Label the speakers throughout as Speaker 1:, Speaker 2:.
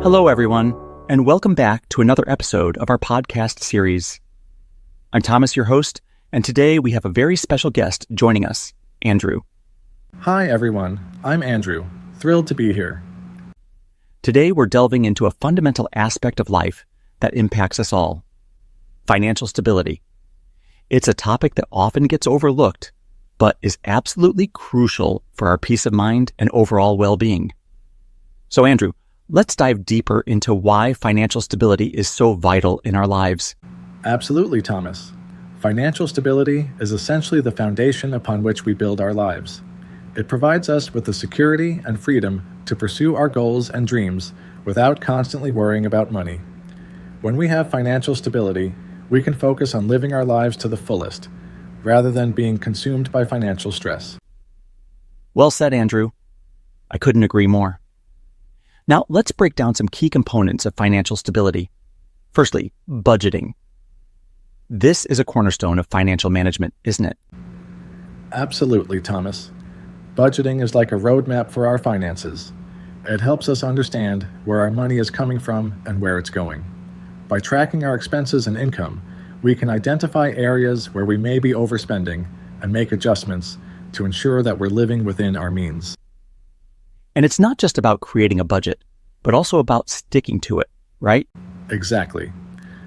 Speaker 1: Hello, everyone, and welcome back to another episode of our podcast series. I'm Thomas, your host, and today we have a very special guest joining us, Andrew.
Speaker 2: Hi, everyone. I'm Andrew. Thrilled to be here.
Speaker 1: Today, we're delving into a fundamental aspect of life that impacts us all: financial stability. It's a topic that often gets overlooked, but is absolutely crucial for our peace of mind and overall well-being. So, Andrew, let's dive deeper into why financial stability is so vital in our lives.
Speaker 2: Absolutely, Thomas. Financial stability is essentially the foundation upon which we build our lives. It provides us with the security and freedom to pursue our goals and dreams without constantly worrying about money. When we have financial stability, we can focus on living our lives to the fullest, rather than being consumed by financial stress.
Speaker 1: Well said, Andrew. I couldn't agree more. Now, let's break down some key components of financial stability. Firstly, budgeting. This is a cornerstone of financial management, isn't it?
Speaker 2: Absolutely, Thomas. Budgeting is like a roadmap for our finances. It helps us understand where our money is coming from and where it's going. By tracking our expenses and income, we can identify areas where we may be overspending and make adjustments to ensure that we're living within our means.
Speaker 1: And it's not just about creating a budget, but also about sticking to it, right?
Speaker 2: Exactly.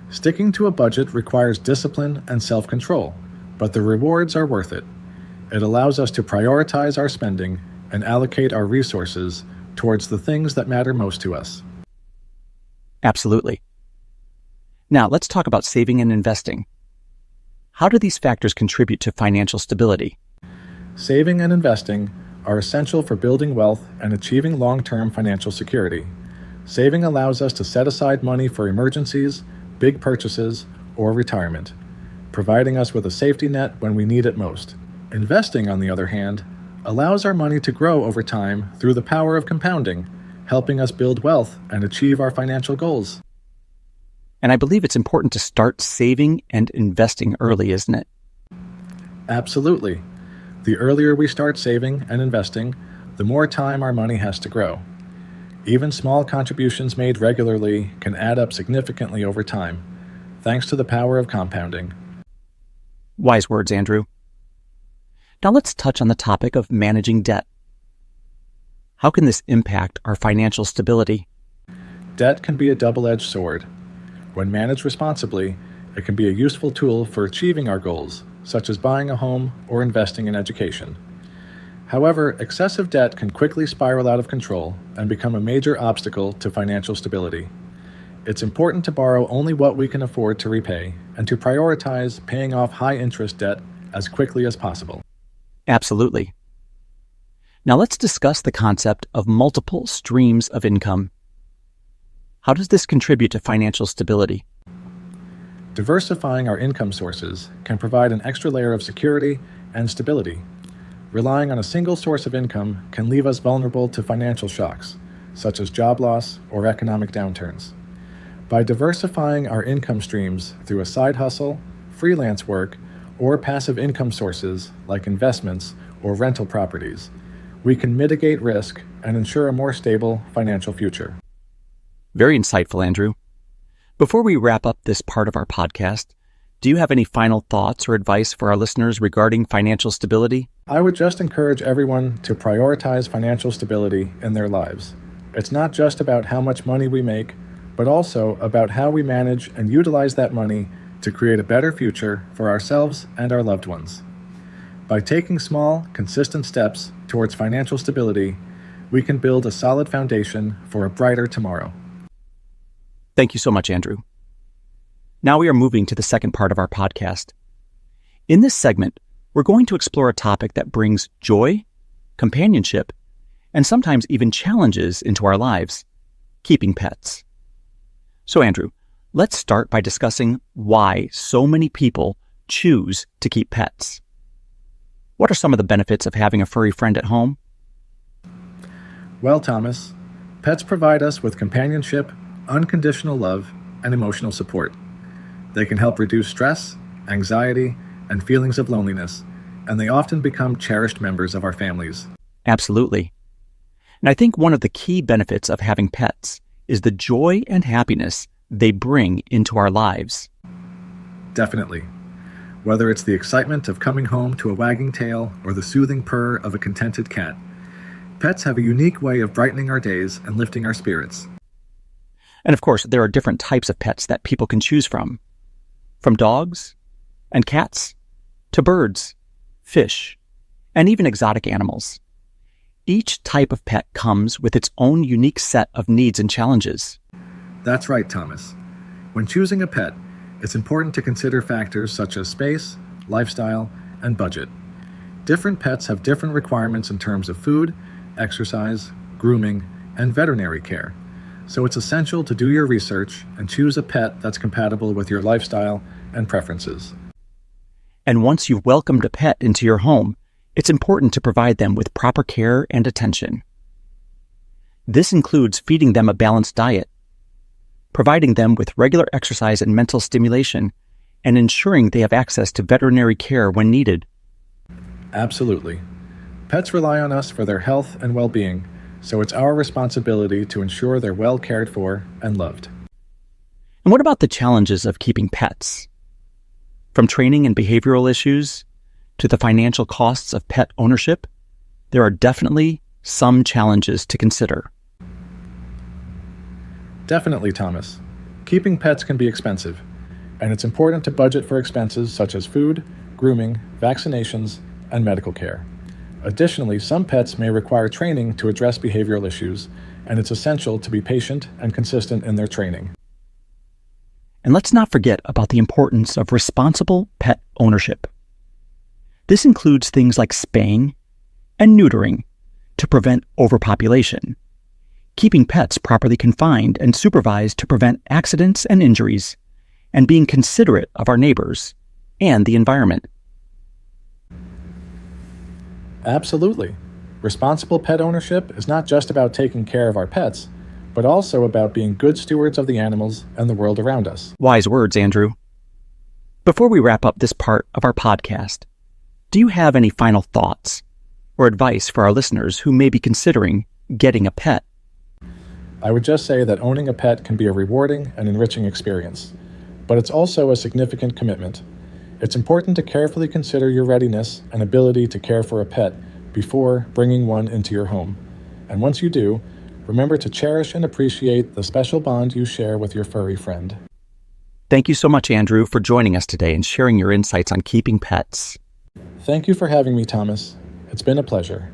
Speaker 2: Sticking to a budget requires discipline and self-control, but the rewards are worth it. It allows us to prioritize our spending and allocate our resources towards the things that matter most to us.
Speaker 1: Absolutely. Now, let's talk about saving and investing. How do these factors contribute to financial stability?
Speaker 2: Saving and investing are essential for building wealth and achieving long-term financial security. Saving allows us to set aside money for emergencies, big purchases, or retirement, providing us with a safety net when we need it most. Investing, on the other hand, allows our money to grow over time through the power of compounding, helping us build wealth and achieve our financial goals.
Speaker 1: And I believe it's important to start saving and investing early, isn't it?
Speaker 2: Absolutely. The earlier we start saving and investing, the more time our money has to grow. Even small contributions made regularly can add up significantly over time, thanks to the power of compounding.
Speaker 1: Wise words, Andrew. Now let's touch on the topic of managing debt. How can this impact our financial stability?
Speaker 2: Debt can be a double-edged sword. When managed responsibly, it can be a useful tool for achieving our goals, such as buying a home or investing in education. However, excessive debt can quickly spiral out of control and become a major obstacle to financial stability. It's important to borrow only what we can afford to repay and to prioritize paying off high-interest debt as quickly as possible.
Speaker 1: Absolutely. Now let's discuss the concept of multiple streams of income. How does this contribute to financial stability?
Speaker 2: Diversifying our income sources can provide an extra layer of security and stability. Relying on a single source of income can leave us vulnerable to financial shocks, such as job loss or economic downturns. By diversifying our income streams through a side hustle, freelance work, or passive income sources like investments or rental properties, we can mitigate risk and ensure a more stable financial future.
Speaker 1: Very insightful, Andrew. Before we wrap up this part of our podcast, do you have any final thoughts or advice for our listeners regarding financial stability?
Speaker 2: I would just encourage everyone to prioritize financial stability in their lives. It's not just about how much money we make, but also about how we manage and utilize that money to create a better future for ourselves and our loved ones. By taking small, consistent steps towards financial stability, we can build a solid foundation for a brighter tomorrow.
Speaker 1: Thank you so much, Andrew. Now we are moving to the second part of our podcast. In this segment, we're going to explore a topic that brings joy, companionship, and sometimes even challenges into our lives: keeping pets. So, Andrew, let's start by discussing why so many people choose to keep pets. What are some of the benefits of having a furry friend at home?
Speaker 2: Well, Thomas, pets provide us with companionship, unconditional love, and emotional support. They can help reduce stress, anxiety, and feelings of loneliness, and they often become cherished members of our families.
Speaker 1: Absolutely. And I think one of the key benefits of having pets is the joy and happiness they bring into our lives.
Speaker 2: Definitely. Whether it's the excitement of coming home to a wagging tail or the soothing purr of a contented cat, pets have a unique way of brightening our days and lifting our spirits.
Speaker 1: And of course, there are different types of pets that people can choose from dogs and cats to birds, fish, and even exotic animals. Each type of pet comes with its own unique set of needs and challenges.
Speaker 2: That's right, Thomas. When choosing a pet, it's important to consider factors such as space, lifestyle, and budget. Different pets have different requirements in terms of food, exercise, grooming, and veterinary care. So it's essential to do your research and choose a pet that's compatible with your lifestyle and preferences.
Speaker 1: And once you've welcomed a pet into your home, it's important to provide them with proper care and attention. This includes feeding them a balanced diet, providing them with regular exercise and mental stimulation, and ensuring they have access to veterinary care when needed.
Speaker 2: Absolutely. Pets rely on us for their health and well-being, so it's our responsibility to ensure they're well cared for and loved.
Speaker 1: And what about the challenges of keeping pets? From training and behavioral issues to the financial costs of pet ownership, there are definitely some challenges to consider.
Speaker 2: Definitely, Thomas. Keeping pets can be expensive, and it's important to budget for expenses such as food, grooming, vaccinations, and medical care. Additionally, some pets may require training to address behavioral issues, and it's essential to be patient and consistent in their training.
Speaker 1: And let's not forget about the importance of responsible pet ownership. This includes things like spaying and neutering to prevent overpopulation, keeping pets properly confined and supervised to prevent accidents and injuries, and being considerate of our neighbors and the environment.
Speaker 2: Absolutely. Responsible pet ownership is not just about taking care of our pets, but also about being good stewards of the animals and the world around us.
Speaker 1: Wise words, Andrew. Before we wrap up this part of our podcast, do you have any final thoughts or advice for our listeners who may be considering getting a pet?
Speaker 2: I would just say that owning a pet can be a rewarding and enriching experience, but it's also a significant commitment. It's important to carefully consider your readiness and ability to care for a pet before bringing one into your home. And once you do, remember to cherish and appreciate the special bond you share with your furry friend.
Speaker 1: Thank you so much, Andrew, for joining us today and sharing your insights on keeping pets.
Speaker 2: Thank you for having me, Thomas. It's been a pleasure.